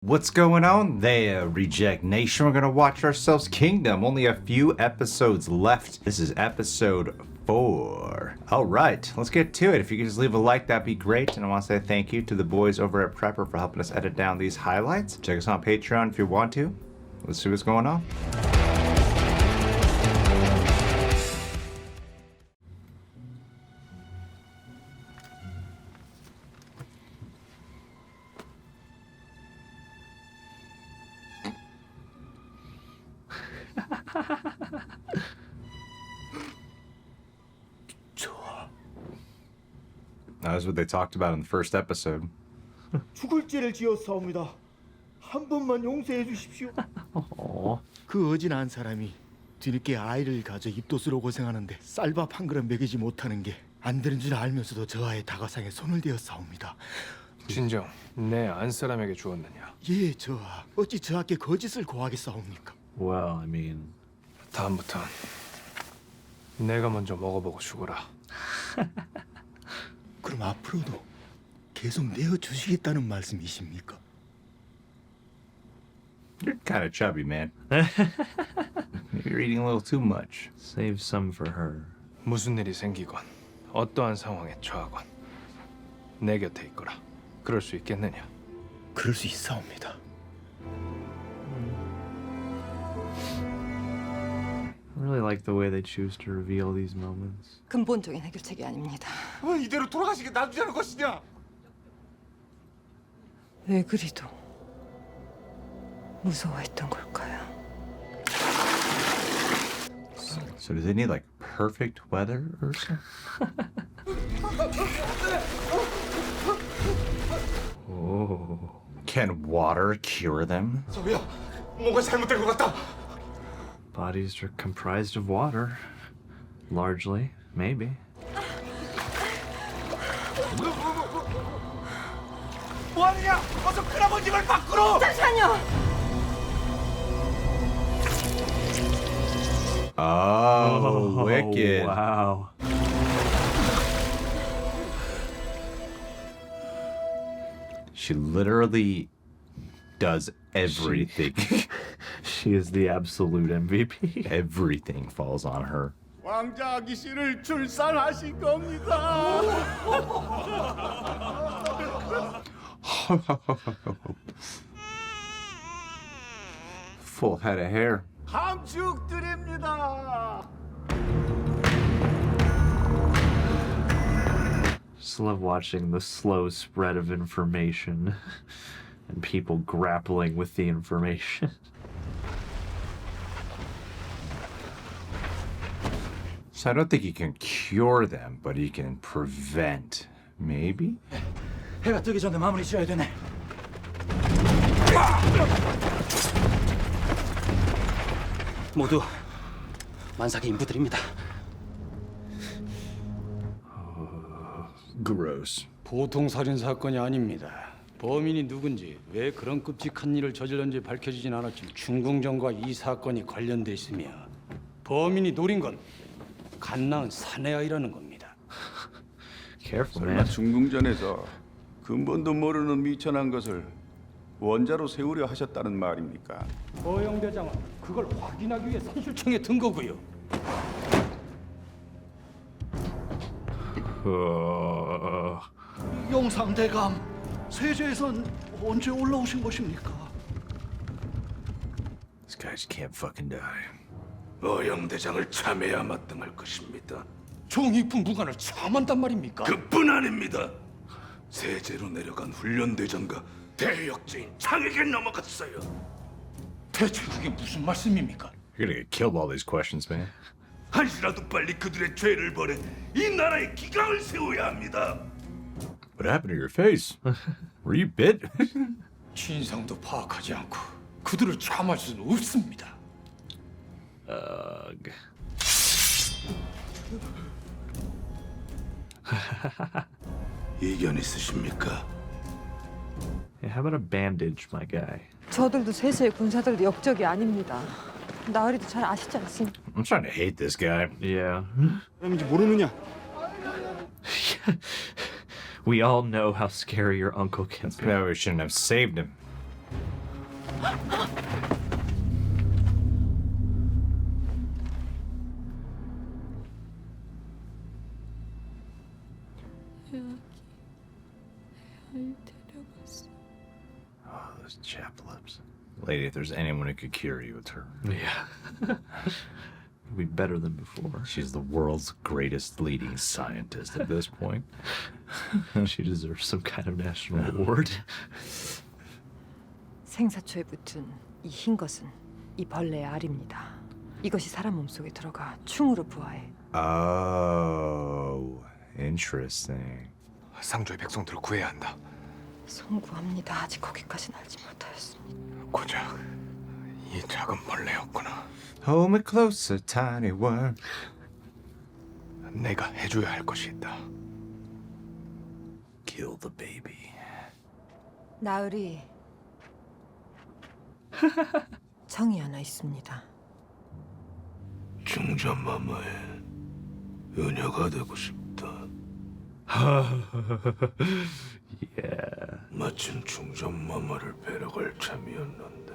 What's going on there, Reject Nation? We're gonna watch ourselves Kingdom. Only a few episodes left. This is episode 4. Alright, let's get to it. If you could just leave a like, that'd be great. And I want to say thank you to the boys over at Prepper for helping us edit down these highlights. Check us out on Patreon if you want to. Let's see what's going on. That's what they talked about in the first episode. 죽을 죄를 지었사옵니다. 한 번만 용서해 주십시오. 그 어진한 사람이 뒤늦게 아이를 가져 입덧으로 고생하는데 쌀밥 한 그릇 먹이지 못하는 게 안 되는 줄 알면서도 저하의 다가상에 손을 대었사옵니다. 진정, 내 안사람에게 주었느냐? 예, 저하. 어찌 저하께 거짓을 고하겠사옵니까? Well, I mean, 다음부턴 내가 먼저 먹어보고 죽어라. 그럼 앞으로도 계속 내어 주시겠다는 말씀이십니까? You're kind of chubby, man. Maybe you're eating a little too much. save some for her. 무슨 일이 생기건 어떠한 상황에 처하건 내 곁에 있거라. 그럴 수 있겠느냐? 그럴 수 있사옵니다. I really like the way they choose to reveal these moments. 근본적인 해결책이 아닙니다. 왜 이대로 돌아가시게 놔두자는 것이냐? 왜 그리도 무서워했던 걸까요? So do they need like perfect weather or something? Oh. Can water cure them? 저기야, 뭔가 잘못된 것 같다. Bodies are comprised of water. Largely, maybe. 뭐하느냐? 어서 큰아버님을 밖으로! 잠시만요. Oh, wicked. Wow. She literally does everything. She is the absolute MVP. Everything falls on her. 왕자 아기씨를 출산하신 겁니다. Full head of hair. 감축드립니다. Just love watching the slow spread of information and people grappling with the information. So I don't think he can cure them, but he can prevent. Maybe? 해가 뜨기 전에 마무리 지어야 되네. 모두 만삭의 인부들입니다. Gross. 보통 살인 사건이 아닙니다. 범인이 누군지 왜 그런 끔찍한 일을 저질렀는지 밝혀지진 않았지만 중궁전과 이 사건이 관련돼 있으며 범인이 노린 건 갓나은 사내아이라는 겁니다. Careful, 설마 man. 중궁전에서 근본도 모르는 미천한 것을 원자로 세우려 하셨다는 말입니까? 허영 대장은 그걸 확인하기 위해 선술청에 든 거고요. 영상대감, 세제에선 언제 올라오신 것입니까? This guy just can't fucking die. 어영 대장을 참해야 마땅할 것입니다. 정의품 무관을 참한단 말입니까? 그뿐 아닙니다. 세제로 내려간 훈련 대장과 대역죄인 창에게 넘어갔어요. 대체 그게 무슨 말씀입니까? You're gonna get killed with all these questions, man. 한시라도 빨리 그들의 죄를 벌해 이 나라에 기강을 세워야 합니다. What happened to your face? Were you bit? 진상도 파악하지 않고 그들을 참할 수는 없습니다. Ugh. 이견 있으십니까? Hey, how about a bandage, my guy? 저들도 세세의 군사들도 역적이 아닙니다. 나으리도 잘 아시지 않습니까? I'm starting to hate this guy. Yeah. 사람인지 모르느냐? We all know how scary your uncle can be. Maybe we shouldn't have saved him. Oh, those chapped lips. Lady, if there's anyone who could cure you, it's her. Yeah. It'll be better than before. She's the world's greatest leading scientist at this point. She deserves some kind of national award. 생사초에 붙은 이 흰 것은 이 벌레의 알입니다. 이것이 사람 몸속에 들어가 충으로 부화해. Oh, interesting. 상조의 백성들을 구해야 한다. 송구합니다. 아직 거기까지는 알지 못하였습니다. 고작 이 작은 벌레였구나. Hold me closer, tiny worm. 내가 해줘야 할 것이 있다. Kill the baby. 나으리 정이 하나 있습니다. 중전마마의 은혜가 되고 싶다. Yeah. 마침 중전마마를 뵈러갈 참이었는데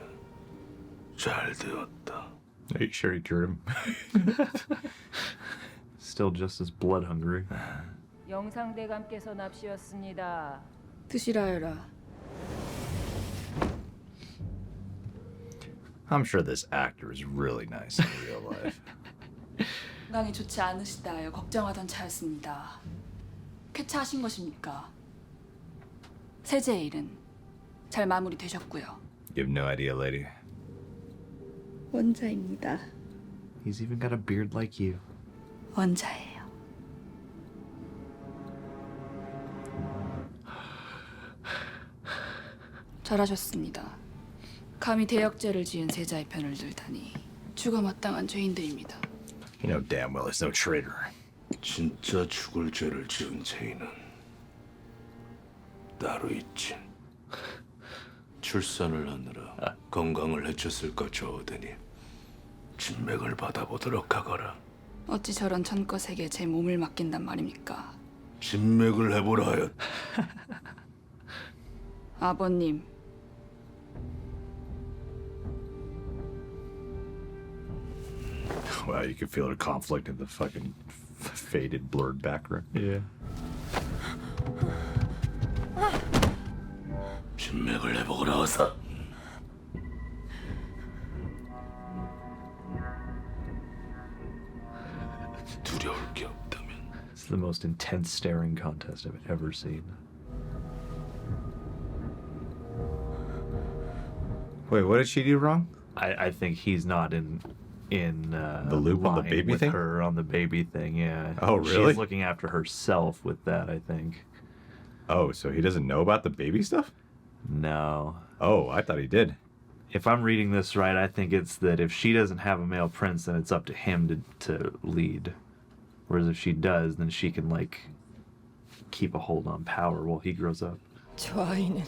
잘 되었다. Are you sure you cured him? Still just as blood hungry. 영상대감께서 납시였습니다. 드시라여라. I'm sure this actor is really nice in real life. 건강이 좋지 않으시다 하여 걱정하던 차였습니다. 쾌차하신 것입니까? 세제의 일은 잘 마무리되셨고요. You have no idea, lady. 원자입니다. He's even got a beard like you. 원자예요. 잘하셨습니다. 감히 대역죄를 지은 세자의 편을 들다니 죽어 마땅한 죄인들입니다. You know damn well he's no traitor. 진짜 죽을 죄를 지은 죄인은 따로 있지. 출산을 하느라 건강을 해쳤을까 저어드니 진맥을 받아보도록 하거라. 어찌 저런 천것에게 제 몸을 맡긴단 말입니까? 진맥을 해보라 하였. 아버님, Wow, you can feel the conflict in the fucking faded, blurred background. Yeah. 진맥을 해보거라 어서. 두려울 게 없다면 It's the most intense staring contest I've ever seen. Wait, what did she do wrong? I think he's not in The loop on the line baby with thing? her on the baby thing. Yeah. Oh, really? She's looking after herself with that, I think. Oh, so he doesn't know about the baby stuff? No. Oh, I thought he did. If I'm reading this right, I think it's that if she doesn't have a male prince, then it's up to him to lead. Whereas if she does, then she can like keep a hold on power while he grows up. 저 아이는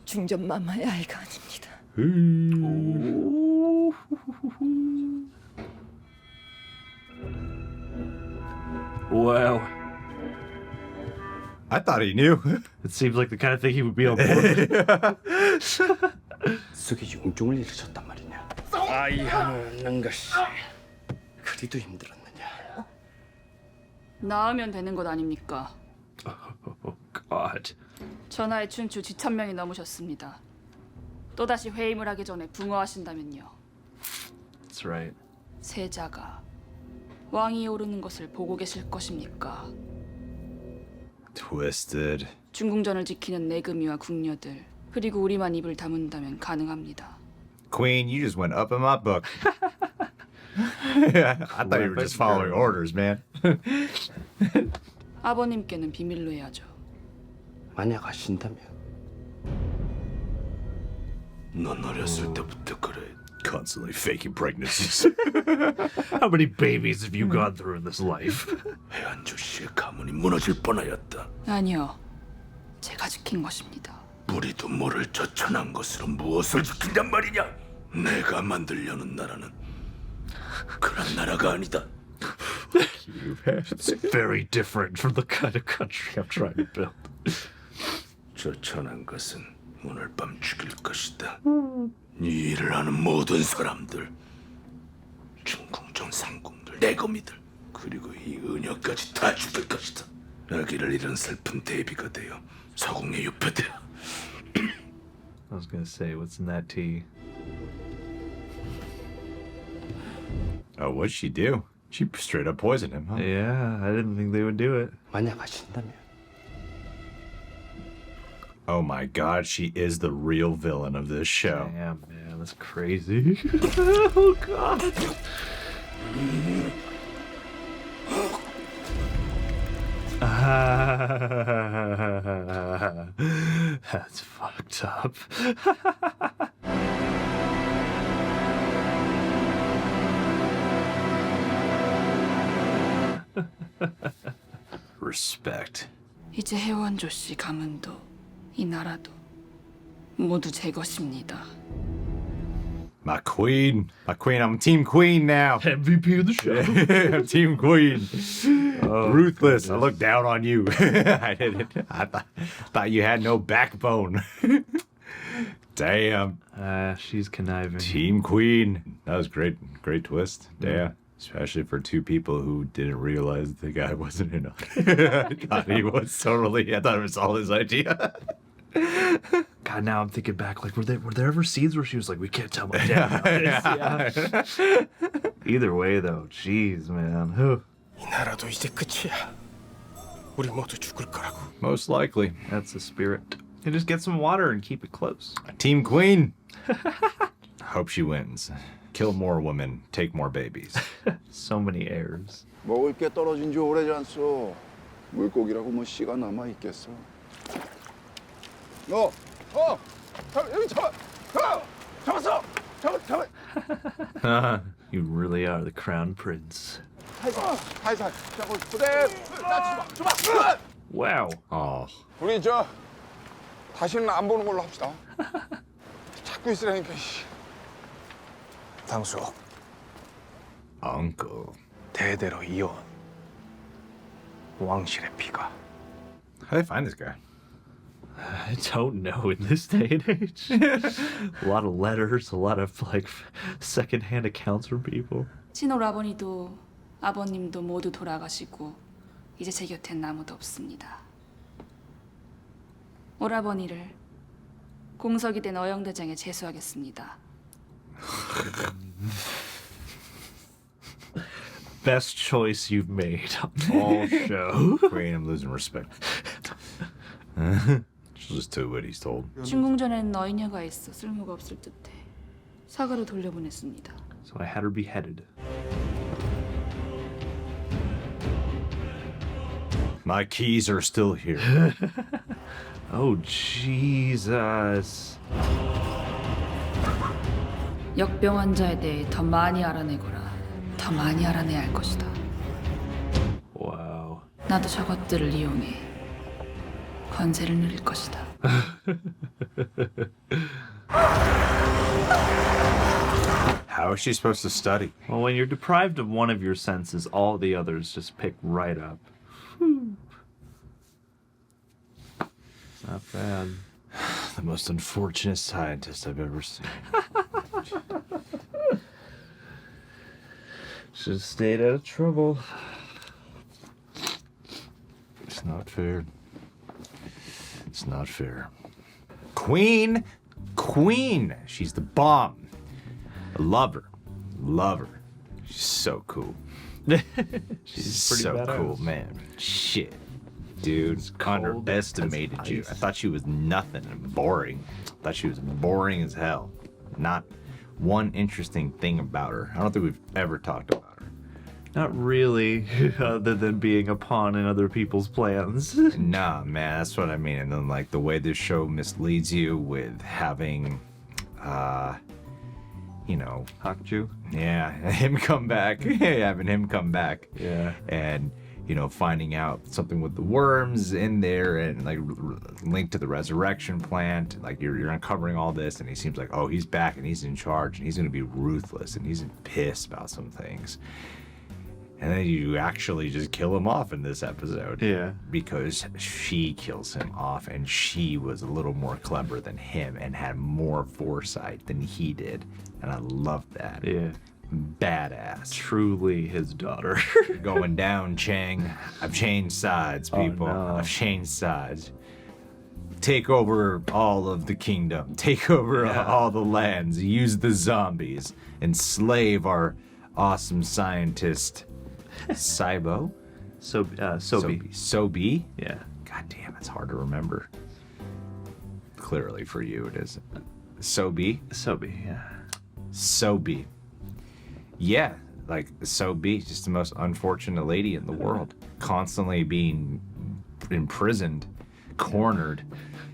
중전마마의 아이가 아닙니다. Wow. I thought he knew. It seems like the kind of thing he would be on board. 속에 용종을 일으켰단 말이냐. 아이 하나 얻는 것이 그리도 힘들었느냐. 나으면 되는 것 아닙니까? Oh God. 전하의 춘추 지천명이 넘으셨습니다. 또다시 회임을 하기 전에 붕어하신다면요. That's right. 세자가 왕위에 오르는 것을 보고 계실 것입니까? Twisted. 중궁전을 지키는 내금이와 궁녀들 그리고 우리만 입을 다문다면 가능합니다. Queen, you just went up in my book. I thought you were just following orders, man. 아버님께는 비밀로 해야죠. 만약 하신다면 넌 어렸을 때부터 그래. Constantly faking pregnancies. How many babies have you gone through in this life? 해안주 씨의 가문이 무너질 뻔하였다. 아니요. 제가 지킨 것입니다. 우리도 모를 저 천한 것으로 무엇을 지킨단 말이냐? 내가 만들려는 나라는 그런 나라가 아니다. It's very different from the kind of country I'm trying to build. 저 천한 것은 오늘 밤 죽일 것이다. 이 일을 하는 모든 사람들, 중궁전 상궁들, 내거미들, 그리고 이 은여까지 다 죽일 것이다. 아기를 잃은 슬픈 대비가 되어 서궁에 유폐되어. I was gonna say, what's in that tea? Oh, what'd she do? She straight up poisoned him, huh? Yeah, I didn't think they would do it. 만약 하신다면 Oh my god, she is the real villain of this show. Damn, man, that's crazy. Oh god. That's fucked up. Respect. 이제 혜원조 씨 가문도 이 나라도 모두 제 것입니다. My queen. My queen. I'm Team Queen now. MVP of the show. I'm Team Queen. Oh, Ruthless. I look down on you. I didn't. I thought you had no backbone. Damn. She's conniving. Team Queen. That was great. Great twist. Damn. Especially for two people who didn't realize the guy wasn't in it. God, he was totally. I thought it was all his idea. God, now I'm thinking back. Like, were there ever scenes where she was like, "We can't tell my dad about this"? Yeah. Either way, though, jeez, man. 이 나라도 이제 끝이야. 우리 모두 죽을 거라고. Most likely. That's the spirit. And just get some water and keep it close. Team Queen. Hope she wins. Kill more women. Take more babies. So many heirs. 먹을 게 떨어진 지 오래지 않소. 물고기라고 뭐 씨가 남아 있겠어. 여기 잡아. 잡았어. 잡아. You really are the crown prince. 살살. 잡고 그대. 줘봐. Wow. Oh. 우리 다시는 안 보는 걸로 합시다. 찾고 있으라니까. 당수 Uncle. 대대로 이어온 왕실의 피가. How do they find this guy? I don't know in this day and age. A lot of letters, a lot of like secondhand accounts from people. 친오라버니도 아버님도 모두 돌아가시고 이제 제 곁엔 아무도 없습니다. 오라버니를 공석이 된 어영대장에 제수하겠습니다. Best choice you've made on all show. Queen, I'm losing respect. She'll just do what he's told. 중궁전에는 어인여가 있어 쓸모가 없을 듯해 사가로 돌려보냈습니다. So I had her beheaded. My keys are still here. Oh, Jesus. 역병 환자에 대해 더 많이 알아내거라. 더 많이 알아내야 할 것이다. Wow. 나도 저것들을 이용해 권세를 누릴 것이다. How is she supposed to study? Well, when you're deprived of one of your senses, all the others just pick right up. Whew. Not bad. The most unfortunate scientist I've ever seen. Should have stayed out of trouble. It's not fair. It's not fair. Queen! Queen! She's the bomb. I love her. Love her. She's so cool. She's pretty so badass. cool, man. Shit. Dude, cold underestimated as you. ice. I thought she was nothing and boring. I thought she was boring as hell. Not one interesting thing about her. I don't think we've ever talked about her. Not really, other than being a pawn in other people's plans. Nah, man, that's what I mean. And then, like, the way this show misleads you with having, you know, Hak-ju? yeah, him come back, having him come back. Yeah. And, you know, finding out something with the worms in there and, like, linked to the resurrection plant. Like, you're uncovering all this, and he seems like, oh, he's back and he's in charge and he's going to be ruthless and he's pissed about some things. And then you actually just kill him off in this episode. Yeah. Because she kills him off, and she was a little more clever than him and had more foresight than he did. And I love that. Yeah. Badass. Truly his daughter. Going down, Chang. I've changed sides, people. Oh, no. I've changed sides. Take over all of the kingdom. Take over all the lands. Use the zombies. Enslave our awesome scientist, Seo-bi? Seo-bi. Seo-bi? Yeah. God damn, it's hard to remember. Clearly for you it is. Seo-bi? Seo-bi, yeah. Seo-bi. Yeah, like Seo-bi, just the most unfortunate lady in the world. Constantly being imprisoned, cornered,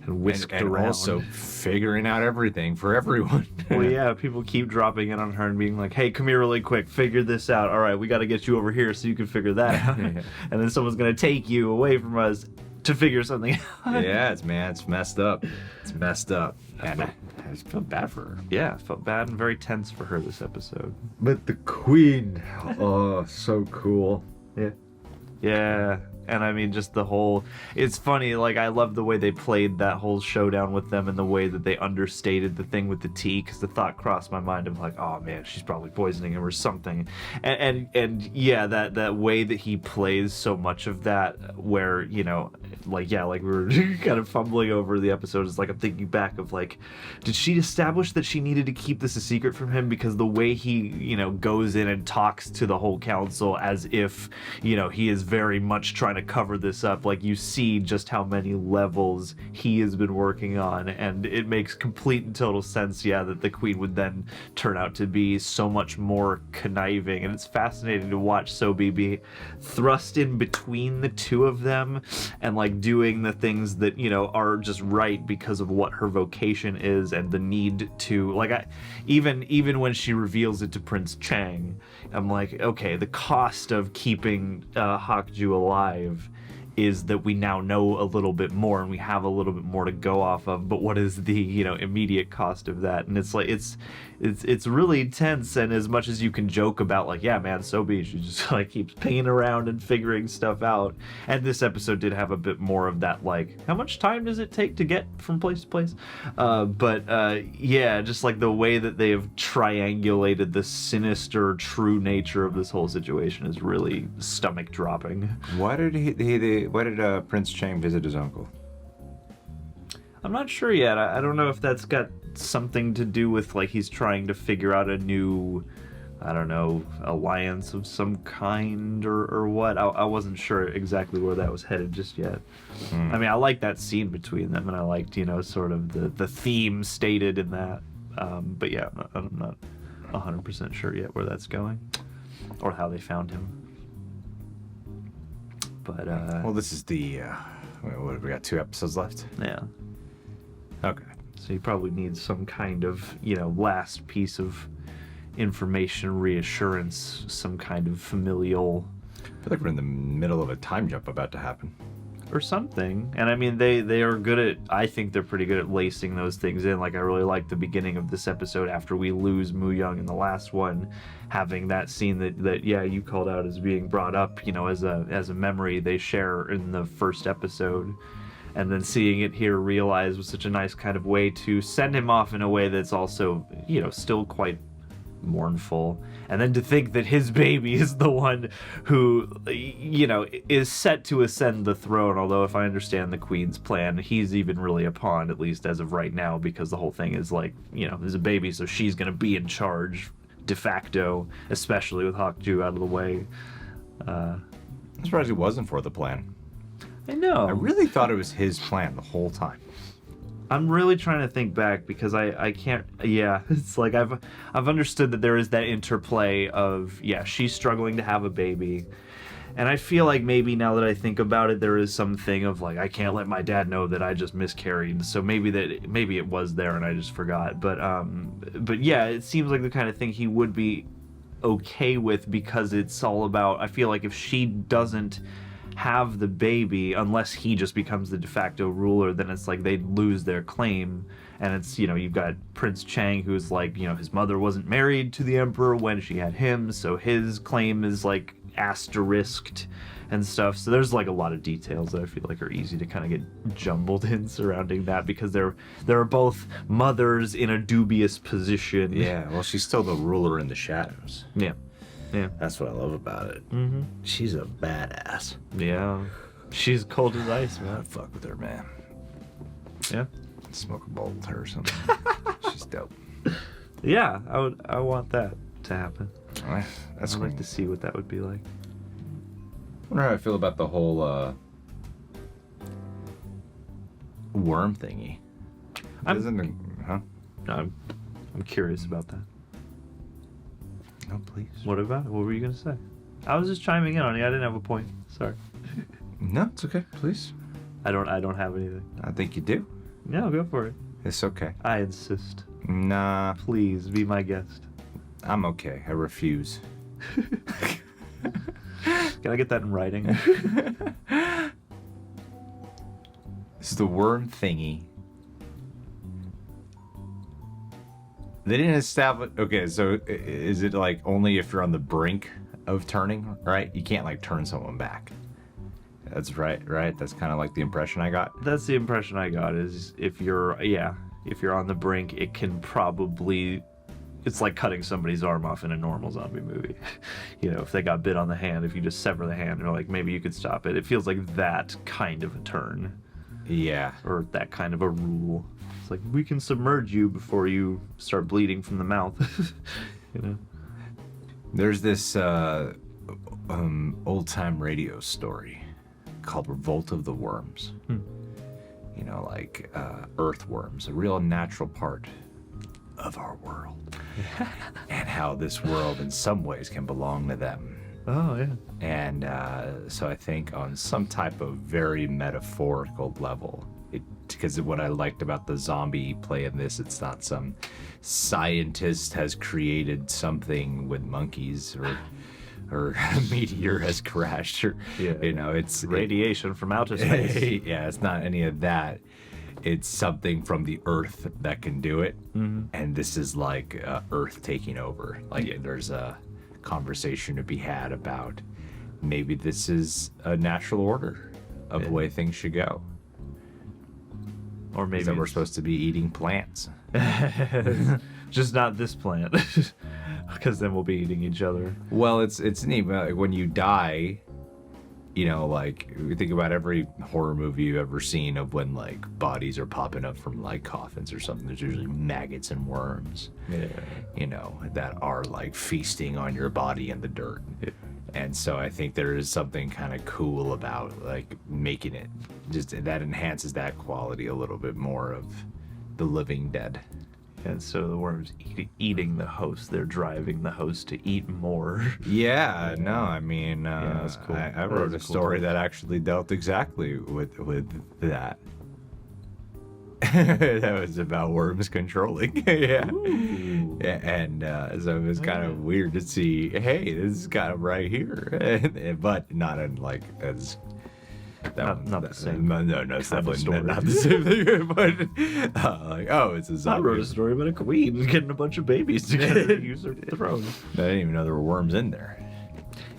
And whisked and around. also figuring out everything for everyone. Well, yeah, people keep dropping in on her and being like, hey, come here really quick, figure this out. All right, we got to get you over here so you can figure that out. Yeah. And then someone's going to take you away from us to figure something out. Yeah, it's messed up. It's messed up. And I just feel bad for her. Yeah, felt bad and very tense for her this episode. But the queen, oh, so cool. Yeah. Yeah. And I mean, just the whole, it's funny, like, I love the way they played that whole showdown with them and the way that they understated the thing with the tea, because the thought crossed my mind of like, oh man, she's probably poisoning him or something. And yeah, that way that he plays so much of that, where, you know, like, yeah, like we were kind of fumbling over the episode, is like, I'm thinking back of like, did she establish that she needed to keep this a secret from him? Because the way he, you know, goes in and talks to the whole council as if, you know, he is very much trying to cover this up, like, you see just how many levels he has been working on, and it makes complete and total sense, yeah, that the queen would then turn out to be so much more conniving. And it's fascinating to watch Seo-bi be thrust in between the two of them and like doing the things that, you know, are just right because of what her vocation is and the need to, like, even when she reveals it to Prince Chang, I'm like, okay, the cost of keeping Hak-ju alive is that we now know a little bit more and we have a little bit more to go off of, but what is the, you know, immediate cost of that? And it's like, it's really tense. And as much as you can joke about like, yeah man, Seo-bi, she just like keeps pinging around and figuring stuff out, and this episode did have a bit more of that, like, how much time does it take to get from place to place? Yeah, just like the way that they have triangulated the sinister true nature of this whole situation is really stomach dropping. Why did Prince Chang visit his uncle? I'm not sure yet. I don't know if that's got something to do with like he's trying to figure out a new, I don't know, alliance of some kind or what. I wasn't sure exactly where that was headed just yet. I mean, I liked that scene between them, and I liked, you know, sort of the theme stated in that. But yeah, I'm not 100% sure yet where that's going or how they found him. But well, this is the what have we got, 2 episodes left? yeah. Okay. So you probably need some kind of, you know, last piece of information, reassurance, some kind of familial, I feel like we're in the middle of a time jump about to happen. or something. And I mean, they are good at, I think they're pretty good at lacing those things in. Like, I really like the beginning of this episode after we lose Mu Young in the last one, having that scene that yeah, you called out as being brought up, you know, as a memory they share in the first episode. And then seeing it here realized was such a nice kind of way to send him off in a way that's also, you know, still quite mournful. And then to think that his baby is the one who, you know, is set to ascend the throne. Although if I understand the queen's plan, he's even really a pawn, at least as of right now, because the whole thing is like, you know, there's a baby, so she's going to be in charge de facto, especially with Hak-ju out of the way. I'm surprised he wasn't for the plan. I know. I really thought it was his plan the whole time. I'm really trying to think back because I can't. Yeah, it's like I've understood that there is that interplay of, yeah, she's struggling to have a baby, and I feel like maybe now that I think about it, there is something of like, I can't let my dad know that I just miscarried. So maybe it was there and I just forgot. But yeah, it seems like the kind of thing he would be okay with, because it's all about, I feel like if she doesn't have the baby, unless he just becomes the de facto ruler, then it's like they'd lose their claim. And it's, you know, you've got Prince Chang, who's like, you know, his mother wasn't married to the emperor when she had him, so his claim is like asterisked and stuff. So there's like a lot of details that I feel like are easy to kind of get jumbled in surrounding that, because they're both mothers in a dubious position. Yeah, well, she's still the ruler in the shadows. Yeah. That's what I love about it. Mm-hmm. She's a badass. Yeah. She's cold as ice, man. I'd fuck with her, man. Yeah. Smoke a bowl with her or something. She's dope. Yeah, I want that to happen. That's I'd like to see what that would be like. I wonder how I feel about the whole worm thingy. I'm curious about that. No, please. What about it? What were you gonna say? I was just chiming in on you. I didn't have a point. Sorry. No, it's okay. Please. I don't have anything. I think you do. No, go for it. It's okay. I insist. Nah, Please be my guest. I'm okay. I refuse. Can I get that in writing? This is the worm thingy. They didn't establish. Okay, so is it like only if you're on the brink of turning, right? You can't like turn someone back. That's right? That's kind of like the impression I got. That's the impression I got, is if you're on the brink, it can probably, it's like cutting somebody's arm off in a normal zombie movie. You know, if they got bit on the hand, if you just sever the hand, or like maybe you could stop it. It feels like that kind of a turn. Yeah. Or that kind of a rule. It's like, we can submerge you before you start bleeding from the mouth. You know? There's this old-time radio story called Revolt of the Worms. You know, like earthworms, a real natural part of our world. And how this world in some ways can belong to them. Oh, yeah. And so I think on some type of very metaphorical level, because what I liked about the zombie play in this, it's not some scientist has created something with monkeys, or a meteor has crashed, or you know, it's radiation from outer space. Yeah, it's not any of that. It's something from the earth that can do it. And this is like earth taking over. Like there's a conversation to be had about maybe this is a natural order of the way things should go. Or maybe that we're supposed to be eating plants. Just not this plant. Because then we'll be eating each other. Well, it's neat. Like, when you die, you know, like, you think about every horror movie you've ever seen of when, like, bodies are popping up from, like, coffins or something. There's usually maggots and worms, you know, that are, like, feasting on your body in the dirt. And so I think there is something kind of cool about, like, making it just that enhances that quality a little bit more of the living dead. And so the worms eating the host, they're driving the host to eat more. Yeah, no, I mean, that's cool. I wrote a story that actually dealt exactly with that. That was about worms controlling. Yeah. And so it was kind of weird to see, hey, this is kind of right here. But not in like as not the same. No, it's definitely not the same thing. But like, oh, it's a zombie. I wrote a story about a queen getting a bunch of babies together to use her throne. I didn't even know there were worms in there.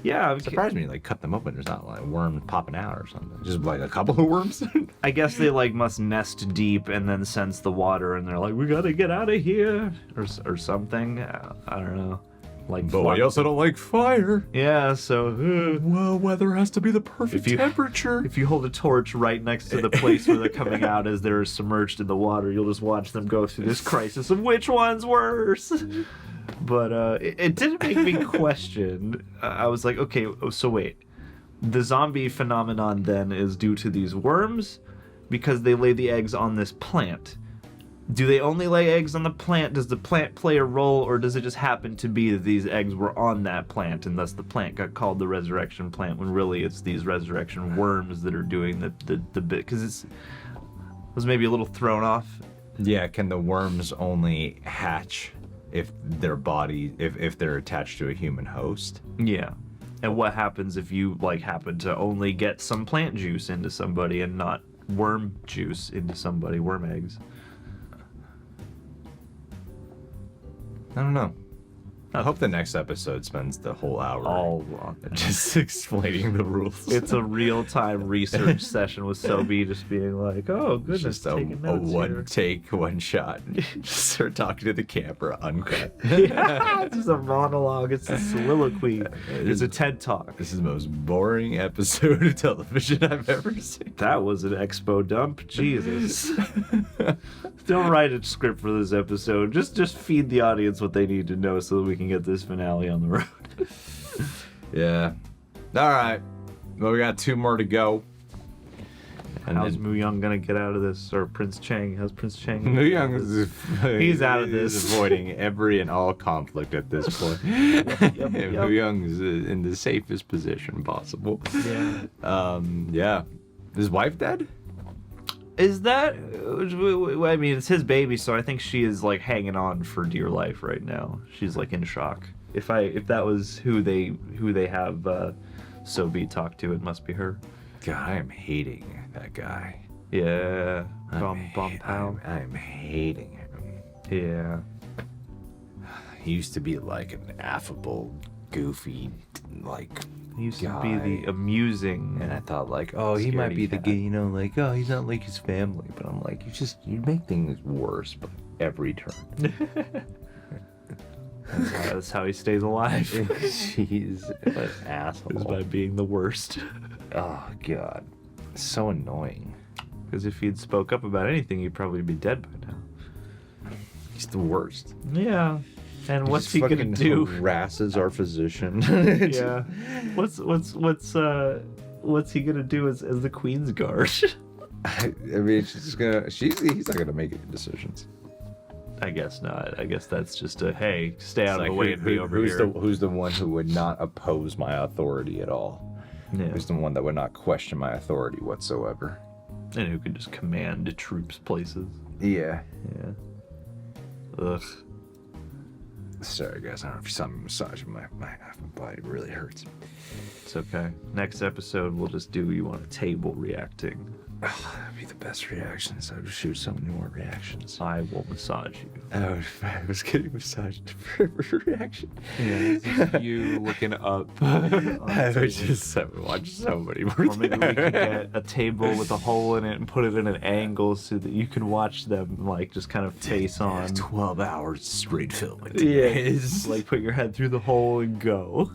Yeah, it surprised me. Like, cut them open. There's not like worms popping out or something. Just like a couple of worms. I guess they like must nest deep and then sense the water, and they're like, "We gotta get out of here," or something. I don't know. Like, but I also don't like fire. Yeah, so well, weather has to be the perfect temperature. If you hold a torch right next to the place where they're coming out as they're submerged in the water, you'll just watch them go through this crisis of which one's worse. But it didn't make me question. I was like, okay, so wait. The zombie phenomenon then is due to these worms because they lay the eggs on this plant. Do they only lay eggs on the plant? Does the plant play a role, or does it just happen to be that these eggs were on that plant and thus the plant got called the resurrection plant when really it's these resurrection worms that are doing the bit? Because I was maybe a little thrown off. Yeah, can the worms only hatch if their body, if they're attached to a human host? Yeah. And what happens if you like happen to only get some plant juice into somebody and not worm juice into somebody, worm eggs? I don't know. I hope the next episode spends the whole hour All on it. just explaining the rules. It's a real-time research session with Seo-bi just being like, oh, goodness, just a taking notes one here. take, one shot. Just her talking to the camera, uncut. Yeah, it's just a monologue. It's a soliloquy. It's a TED Talk. This is the most boring episode of television I've ever seen. That was an expo dump. Jesus. Don't write a script for this episode. Just feed the audience what they need to know so that we can get this finale on the road. Yeah. All right. Well, we got 2 more to go. And How's then Mu Young gonna get out of this? Or Prince Chang? How's Prince Chang? Mu Young is He's out of this. He's avoiding every and all conflict at this point. Yep. Mu Young is in the safest position possible. Yeah. Yeah. His wife dead? Is that? I mean, it's his baby, so I think she is like hanging on for dear life right now. She's like in shock. If that was who they have Seo-bi talk to, it must be her. God, I am hating that guy. Yeah. I'm Pow. hating him. Yeah. He used to be like an affable, goofy, like. He used to guy. be the amusing. And I thought like, oh, he might be the Scaredy guy, you know, like, oh, he's not like his family. But I'm like, you make things worse by every turn. That's how he stays alive. He's an asshole. Is by being the worst. Oh God, so annoying. Because if he'd spoke up about anything, he'd probably be dead by now. He's the worst. Yeah. And He what's just he gonna fucking do? Harasses our physician. Yeah. What's he gonna do as the Queen's Guard? I mean, he's not gonna make any decisions. I guess not. I guess that's just a hey, stay out It's of the like, way and be over here. Who's the one who would not oppose my authority at all? Yeah. Who's the one that would not question my authority whatsoever? And who can just command troops places. Yeah. Yeah. Ugh. Sorry guys, I don't know if you saw me massaging my body. It really hurts. It's okay. Next episode, we'll just do you on a table reacting. That'd be the best reactions. I would shoot so many more reactions. I will massage you. I was getting massaged for every reaction. Yeah, it's just you looking up. I would watch so many more. Or maybe we could get a table with a hole in it and put it in an angle so that you can watch them like just kind of face on. 12 hours straight filming. Yeah, like put your head through the hole and go.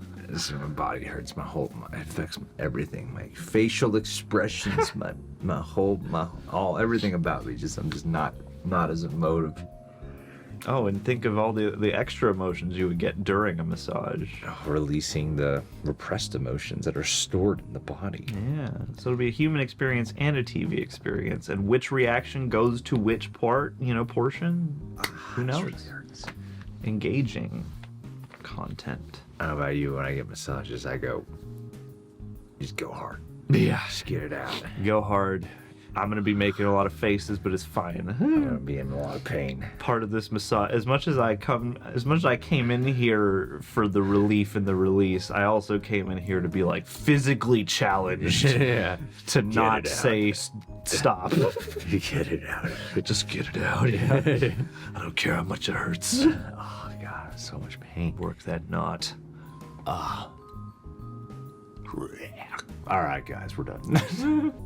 My body hurts. It affects everything. My facial expressions, everything about me. I'm just not as emotive. Oh, and think of all the extra emotions you would get during a massage. Releasing the repressed emotions that are stored in the body. Yeah, so it'll be a human experience and a TV experience. And which reaction goes to which portion? Who knows? Really hurts. Engaging content. How about you? When I get massages, I just go hard. Yeah. Just get it out. Go hard. I'm gonna be making a lot of faces, but it's fine. I'm gonna be in a lot of pain. Part of this massage, as much as I came in here for the relief and the release, I also came in here to be like physically challenged. Yeah. To Get not it out. say stop. You get it out. Just get it out. Yeah. I don't care how much it hurts. Oh God, so much pain. Work that knot. All right, guys, we're done.